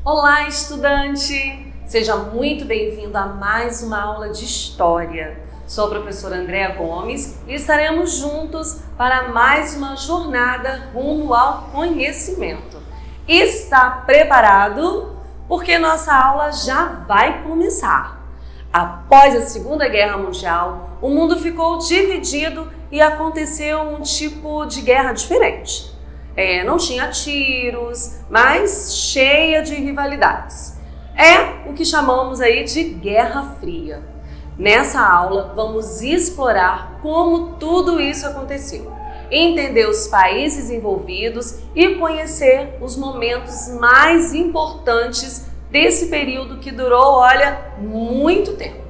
Olá, estudante! Seja muito bem-vindo a mais uma aula de História. Sou a professora Andréa Gomes e estaremos juntos para mais uma jornada rumo ao conhecimento. Está preparado? Porque nossa aula já vai começar. Após a Segunda Guerra Mundial, o mundo ficou dividido e aconteceu um tipo de guerra diferente. Não tinha tiros, mas cheia de rivalidades. É o que chamamos aí de Guerra Fria. Nessa aula, vamos explorar como tudo isso aconteceu, entender os países envolvidos e conhecer os momentos mais importantes desse período que durou, muito tempo.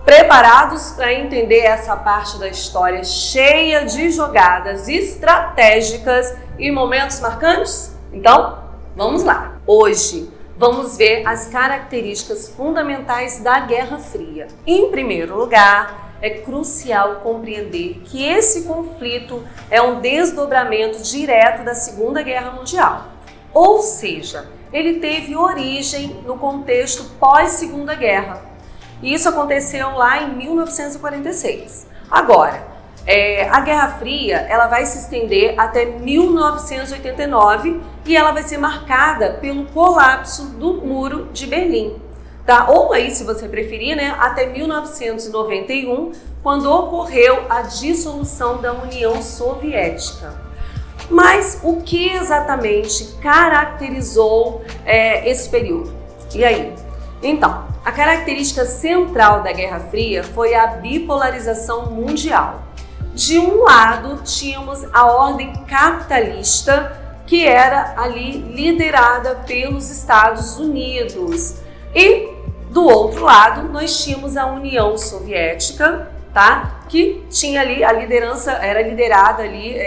Preparados para entender essa parte da história cheia de jogadas estratégicas e momentos marcantes? Então, vamos lá! Hoje, vamos ver as características fundamentais da Guerra Fria. Em primeiro lugar, é crucial compreender que esse conflito é um desdobramento direto da Segunda Guerra Mundial. Ou seja, ele teve origem no contexto pós-Segunda Guerra. E isso aconteceu lá em 1946. Agora, a Guerra Fria ela vai se estender até 1989 e ela vai ser marcada pelo colapso do Muro de Berlim. Tá? Ou aí, se você preferir, até 1991, quando ocorreu a dissolução da União Soviética. Mas o que exatamente caracterizou esse período? E aí? Então, a característica central da Guerra Fria foi a bipolarização mundial. De um lado, tínhamos a ordem capitalista, que era ali liderada pelos Estados Unidos. E do outro lado, nós tínhamos a União Soviética, tá? Que tinha ali, a liderança era liderada ali,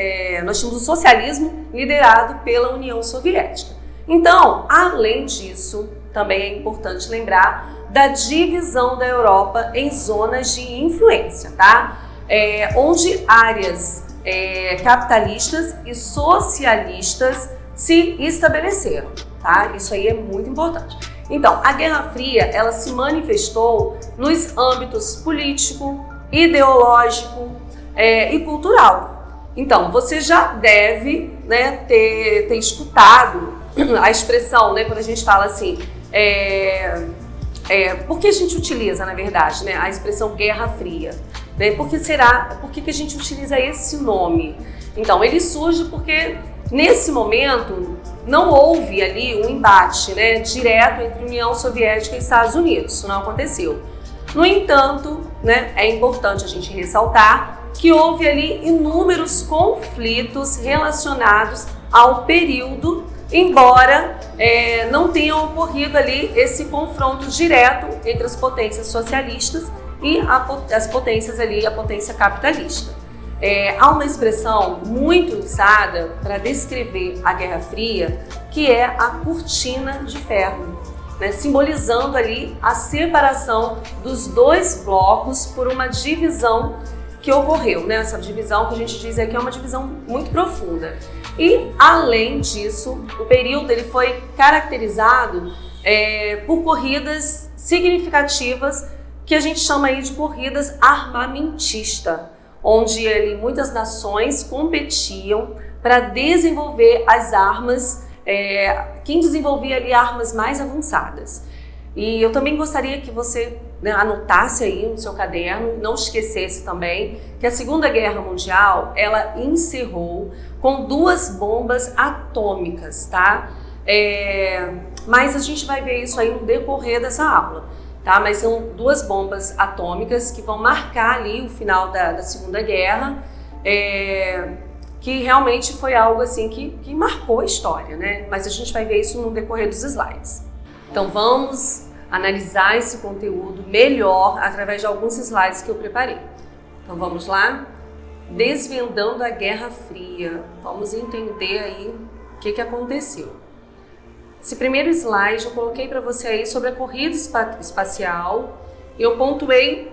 nós tínhamos o socialismo liderado pela União Soviética. Então, além disso, também é importante lembrar da divisão da Europa em zonas de influência, tá? Onde áreas capitalistas e socialistas se estabeleceram, tá? Isso aí é muito importante. Então, a Guerra Fria, ela se manifestou nos âmbitos político, ideológico e cultural. Então, você já deve ter escutado a expressão, quando a gente fala assim, por que a gente utiliza, na verdade, a expressão Guerra Fria? Por que a gente utiliza esse nome? Então, ele surge porque, nesse momento, não houve ali um embate direto entre União Soviética e Estados Unidos. Isso não aconteceu. No entanto, é importante a gente ressaltar que houve ali inúmeros conflitos relacionados ao período, embora não tenha ocorrido ali esse confronto direto entre as potências socialistas e as potências ali, a potência capitalista. Há uma expressão muito usada para descrever a Guerra Fria, que é a cortina de ferro, simbolizando ali a separação dos dois blocos por uma divisão que ocorreu, essa divisão que a gente diz aqui é uma divisão muito profunda. E, além disso, o período ele foi caracterizado por corridas significativas que a gente chama aí de corridas armamentistas, onde ali, muitas nações competiam para desenvolver as armas, quem desenvolvia ali armas mais avançadas. E eu também gostaria que você anotasse aí no seu caderno, não esquecesse também que a Segunda Guerra Mundial, ela encerrou com 2 bombas atômicas, tá? Mas a gente vai ver isso aí no decorrer dessa aula, tá? Mas são 2 bombas atômicas que vão marcar ali o final da Segunda Guerra, que realmente foi algo assim que marcou a história, Mas a gente vai ver isso no decorrer dos slides. Então vamos analisar esse conteúdo melhor através de alguns slides que eu preparei. Então vamos lá? Desvendando a Guerra Fria. Vamos entender aí o que aconteceu. Esse primeiro slide eu coloquei para você aí sobre a corrida espacial e eu pontuei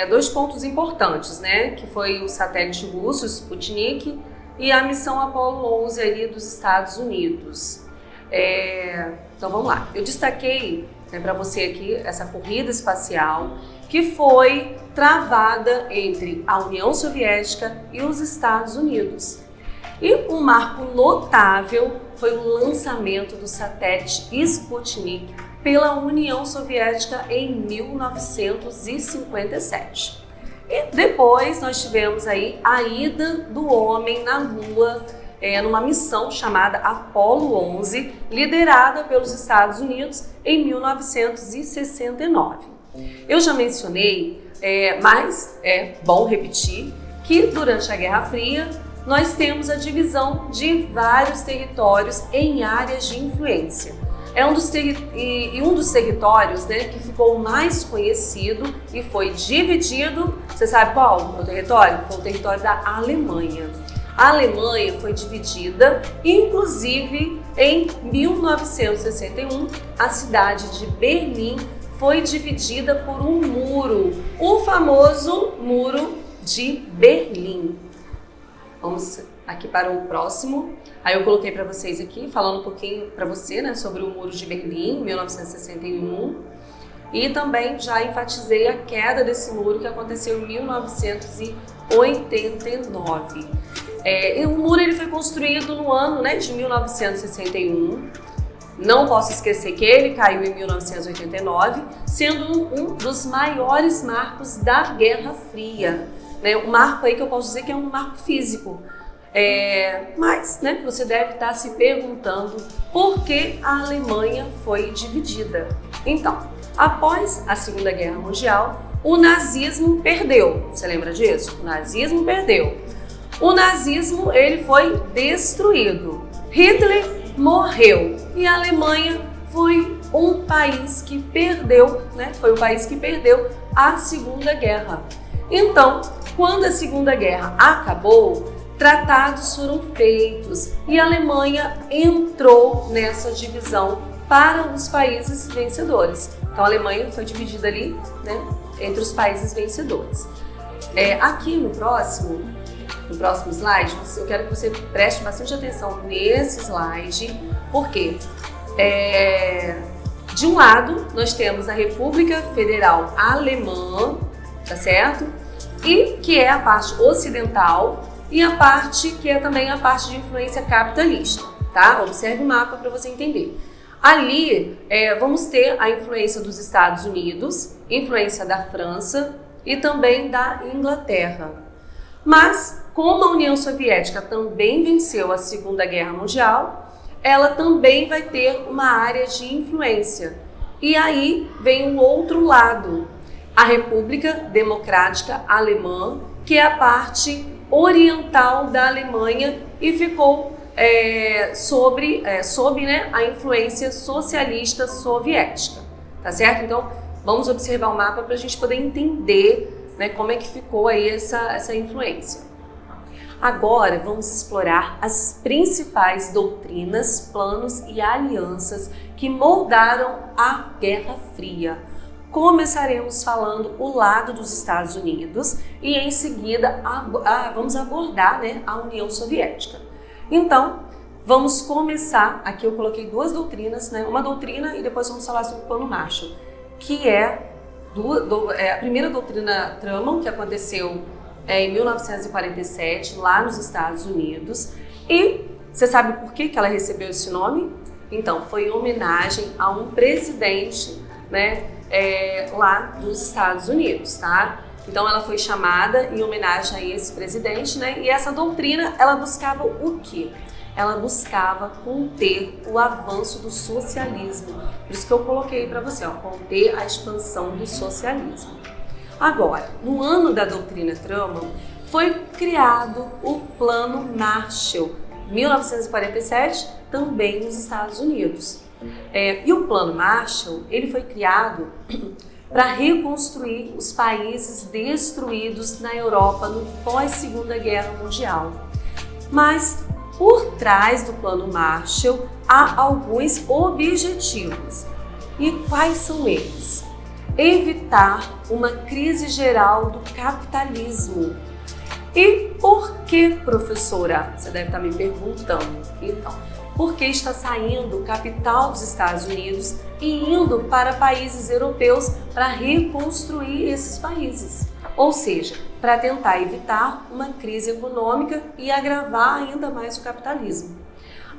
2 pontos importantes, que foi o satélite russo, Sputnik, e a missão Apollo 11 ali dos Estados Unidos. Então vamos lá, eu destaquei para você aqui essa corrida espacial que foi travada entre a União Soviética e os Estados Unidos. E um marco notável foi o lançamento do satélite Sputnik pela União Soviética em 1957. E depois nós tivemos aí a ida do homem na Lua, numa missão chamada Apollo 11, liderada pelos Estados Unidos em 1969. Eu já mencionei, mas é bom repetir, que durante a Guerra Fria nós temos a divisão de vários territórios em áreas de influência. Um dos territórios, né, que ficou mais conhecido e foi dividido, você sabe qual o território? Foi o território da Alemanha. A Alemanha foi dividida, inclusive em 1961, a cidade de Berlim foi dividida por um muro, o famoso Muro de Berlim. Vamos aqui para o próximo. Aí eu coloquei para vocês aqui, falando um pouquinho para você, né, sobre o Muro de Berlim, 1961. E também já enfatizei a queda desse muro que aconteceu em 1989. O muro ele foi construído no ano, né, de 1961. Não posso esquecer que ele caiu em 1989, sendo um dos maiores marcos da Guerra Fria. Um marco aí que eu posso dizer que é um marco físico. Mas, né, você deve estar se perguntando por que a Alemanha foi dividida. Então, após a Segunda Guerra Mundial, o nazismo perdeu. Você lembra disso? O nazismo perdeu. O nazismo ele foi destruído. Hitler morreu e a Alemanha foi um país que perdeu, né? Foi o país que perdeu a Segunda Guerra. Então, quando a Segunda Guerra acabou, tratados foram feitos e a Alemanha entrou nessa divisão para os países vencedores. Então a Alemanha foi dividida ali, né, entre os países vencedores. Aqui no próximo slide, eu quero que você preste bastante atenção nesse slide, porque de um lado nós temos a República Federal Alemã, tá certo? E que é a parte ocidental e a parte que é também a parte de influência capitalista, tá? Observe o mapa para você entender. Ali vamos ter a influência dos Estados Unidos, influência da França e também da Inglaterra. Mas, como a União Soviética também venceu a Segunda Guerra Mundial, ela também vai ter uma área de influência. E aí vem o outro lado, a República Democrática Alemã, que é a parte oriental da Alemanha e ficou sob né, a influência socialista soviética, tá certo? Então, vamos observar o mapa para a gente poder entender, né, como é que ficou aí essa influência. Agora, vamos explorar as principais doutrinas, planos e alianças que moldaram a Guerra Fria. Começaremos falando o lado dos Estados Unidos e em seguida vamos abordar, né, a União Soviética. Então, vamos começar, aqui eu coloquei duas doutrinas, né, uma doutrina e depois vamos falar sobre o Plano Marshall, que é a primeira doutrina Truman, que aconteceu em 1947, lá nos Estados Unidos. E você sabe por que ela recebeu esse nome? Então, foi em homenagem a um presidente, né, lá dos Estados Unidos, tá? Então ela foi chamada em homenagem a esse presidente, né? E essa doutrina, ela buscava o quê? Ela buscava conter o avanço do socialismo. Por isso que eu coloquei para você, ó, conter a expansão do socialismo. Agora, no ano da doutrina Truman, foi criado o Plano Marshall, 1947, também nos Estados Unidos. E o Plano Marshall, ele foi criado para reconstruir os países destruídos na Europa no pós-Segunda Guerra Mundial. Mas por trás do Plano Marshall há alguns objetivos. E quais são eles? Evitar uma crise geral do capitalismo, E por que, professora? Você deve estar me perguntando. Então, porque está saindo capital dos Estados Unidos e indo para países europeus para reconstruir esses países. Ou seja, para tentar evitar uma crise econômica e agravar ainda mais o capitalismo.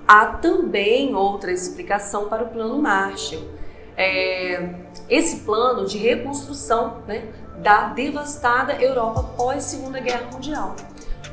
Há também outra explicação para o Plano Marshall. Esse plano de reconstrução, né, da devastada Europa pós-Segunda Guerra Mundial.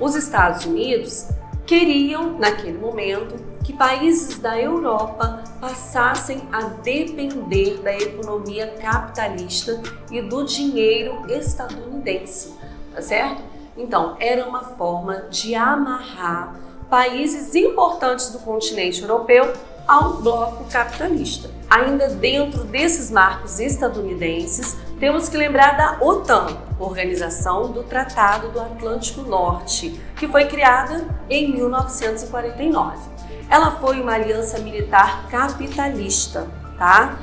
Os Estados Unidos queriam, naquele momento, que países da Europa passassem a depender da economia capitalista e do dinheiro estadunidense, tá certo? Então, era uma forma de amarrar países importantes do continente europeu ao bloco capitalista. Ainda dentro desses marcos estadunidenses, temos que lembrar da OTAN, Organização do Tratado do Atlântico Norte, que foi criada em 1949. Ela foi uma aliança militar capitalista, tá?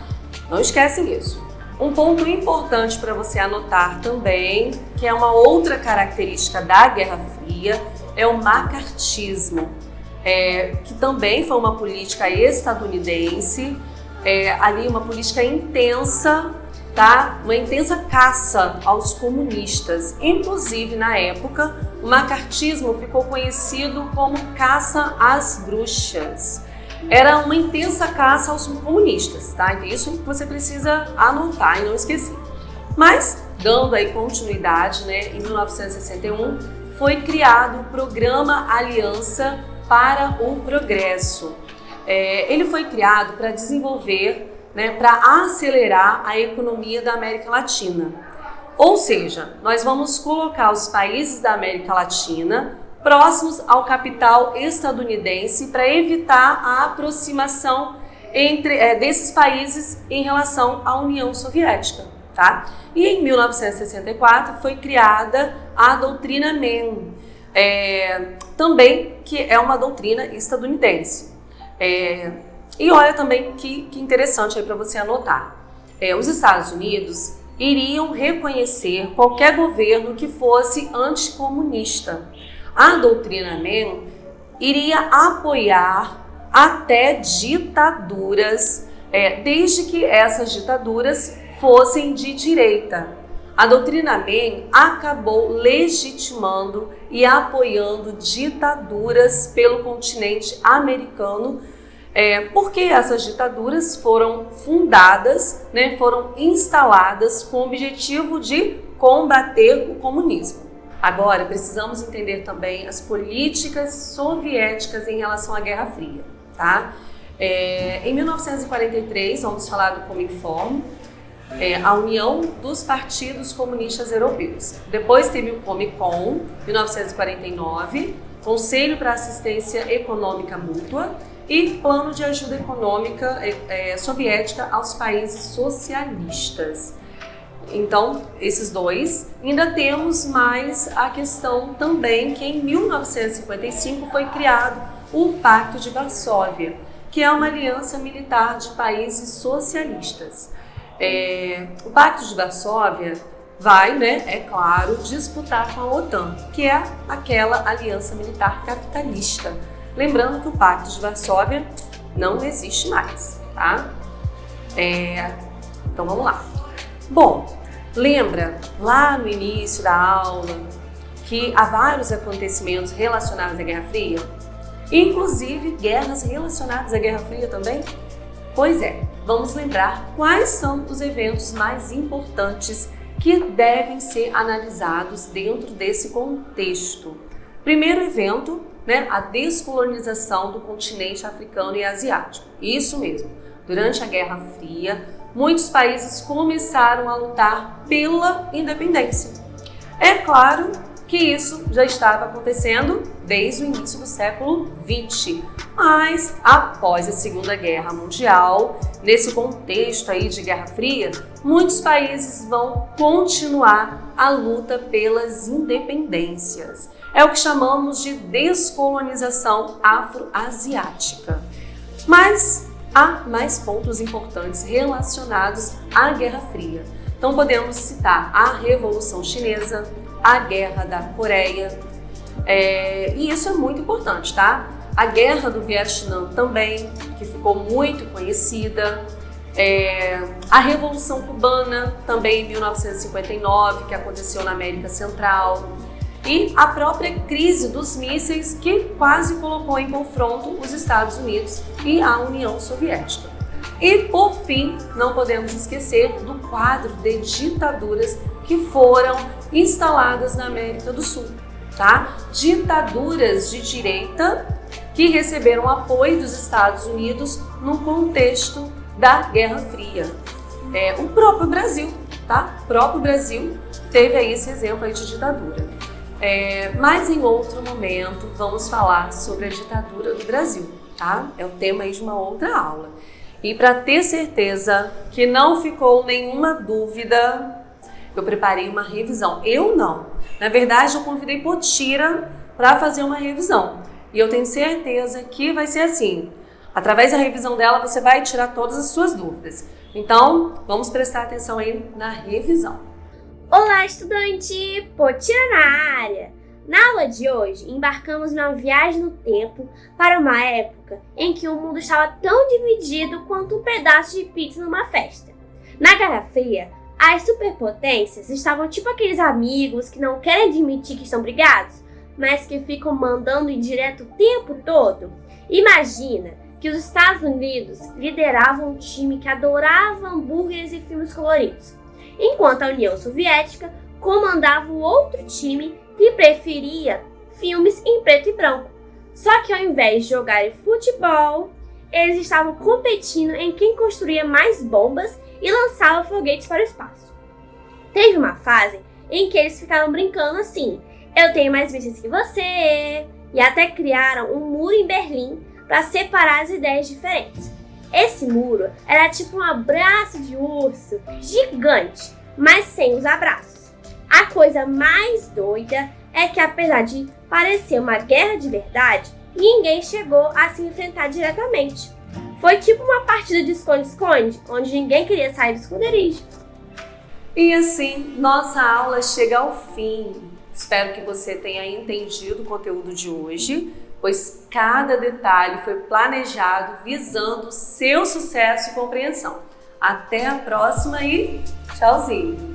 Não esquecem isso. Um ponto importante para você anotar também, que é uma outra característica da Guerra Fria, é o macartismo, que também foi uma política estadunidense, ali uma política intensa, tá? Uma intensa caça aos comunistas. Inclusive, na época, o macartismo ficou conhecido como caça às bruxas. Era uma intensa caça aos comunistas, tá? Então, isso que você precisa anotar e não esquecer. Mas, dando aí continuidade, né, em 1961, foi criado o Programa Aliança para o Progresso. Ele foi criado para desenvolver, né, para acelerar a economia da América Latina. Ou seja, nós vamos colocar os países da América Latina próximos ao capital estadunidense para evitar a aproximação desses países em relação à União Soviética, tá? E em 1964 foi criada a doutrina Mann, também que é uma doutrina estadunidense. E olha também que interessante aí para você anotar. Os Estados Unidos iriam reconhecer qualquer governo que fosse anticomunista. A doutrina Mann iria apoiar até ditaduras, desde que essas ditaduras fossem de direita. A doutrina Mann acabou legitimando e apoiando ditaduras pelo continente americano, porque essas ditaduras foram fundadas, né, foram instaladas com o objetivo de combater o comunismo. Agora, precisamos entender também as políticas soviéticas em relação à Guerra Fria, tá? Em 1943, vamos falar do Cominform, a União dos Partidos Comunistas Europeus. Depois teve o Comecon, 1949, Conselho para Assistência Econômica Mútua e Plano de Ajuda Econômica Soviética aos Países Socialistas. Então, esses dois. Ainda temos mais a questão também que em 1955 foi criado o Pacto de Varsóvia, que é uma aliança militar de países socialistas. O Pacto de Varsóvia vai, né, é claro, disputar com a OTAN, que é aquela aliança militar capitalista. Lembrando que o Pacto de Varsóvia não existe mais, tá? Então vamos lá. Bom, lembra lá no início da aula que há vários acontecimentos relacionados à Guerra Fria? Inclusive guerras relacionadas à Guerra Fria também? Pois é, vamos lembrar quais são os eventos mais importantes que devem ser analisados dentro desse contexto. Primeiro evento, né, a descolonização do continente africano e asiático. Isso mesmo, durante a Guerra Fria, muitos países começaram a lutar pela independência. É claro que isso já estava acontecendo desde o início do século XX, mas após a Segunda Guerra Mundial, nesse contexto aí de Guerra Fria, muitos países vão continuar a luta pelas independências. É o que chamamos de descolonização afro-asiática. Mas há mais pontos importantes relacionados à Guerra Fria. Então podemos citar a Revolução Chinesa, a Guerra da Coreia, E isso é muito importante, tá? A Guerra do Vietnã também, que ficou muito conhecida. A Revolução Cubana, também em 1959, que aconteceu na América Central. E a própria crise dos mísseis, que quase colocou em confronto os Estados Unidos e a União Soviética. E, por fim, não podemos esquecer do quadro de ditaduras que foram instaladas na América do Sul, tá? Ditaduras de direita que receberam apoio dos Estados Unidos no contexto da Guerra Fria. O próprio Brasil, tá? O próprio Brasil teve aí esse exemplo aí de ditadura. Mas em outro momento vamos falar sobre a ditadura do Brasil, tá? É o tema aí de uma outra aula. E para ter certeza que não ficou nenhuma dúvida, eu preparei uma revisão. Eu não. Na verdade, eu convidei Potira para fazer uma revisão. E eu tenho certeza que vai ser assim. Através da revisão dela, você vai tirar todas as suas dúvidas. Então, vamos prestar atenção aí na revisão. Olá, estudante! Potira na área! Na aula de hoje, embarcamos numa viagem no tempo para uma época em que o mundo estava tão dividido quanto um pedaço de pizza numa festa. Na Guerra Fria, as superpotências estavam tipo aqueles amigos que não querem admitir que estão brigados, mas que ficam mandando indireto o tempo todo. Imagina que os Estados Unidos lideravam um time que adorava hambúrgueres e filmes coloridos, enquanto a União Soviética comandava o outro time que preferia filmes em preto e branco. Só que ao invés de jogarem futebol, eles estavam competindo em quem construía mais bombas e lançava foguetes para o espaço. Teve uma fase em que eles ficaram brincando assim: eu tenho mais mísseis que você, e até criaram um muro em Berlim para separar as ideias diferentes. Esse muro era tipo um abraço de urso gigante, mas sem os abraços. A coisa mais doida é que, apesar de parecer uma guerra de verdade, ninguém chegou a se enfrentar diretamente. Foi tipo uma partida de esconde-esconde, onde ninguém queria sair do esconderijo. E assim, nossa aula chega ao fim. Espero que você tenha entendido o conteúdo de hoje, pois cada detalhe foi planejado visando o seu sucesso e compreensão. Até a próxima e tchauzinho!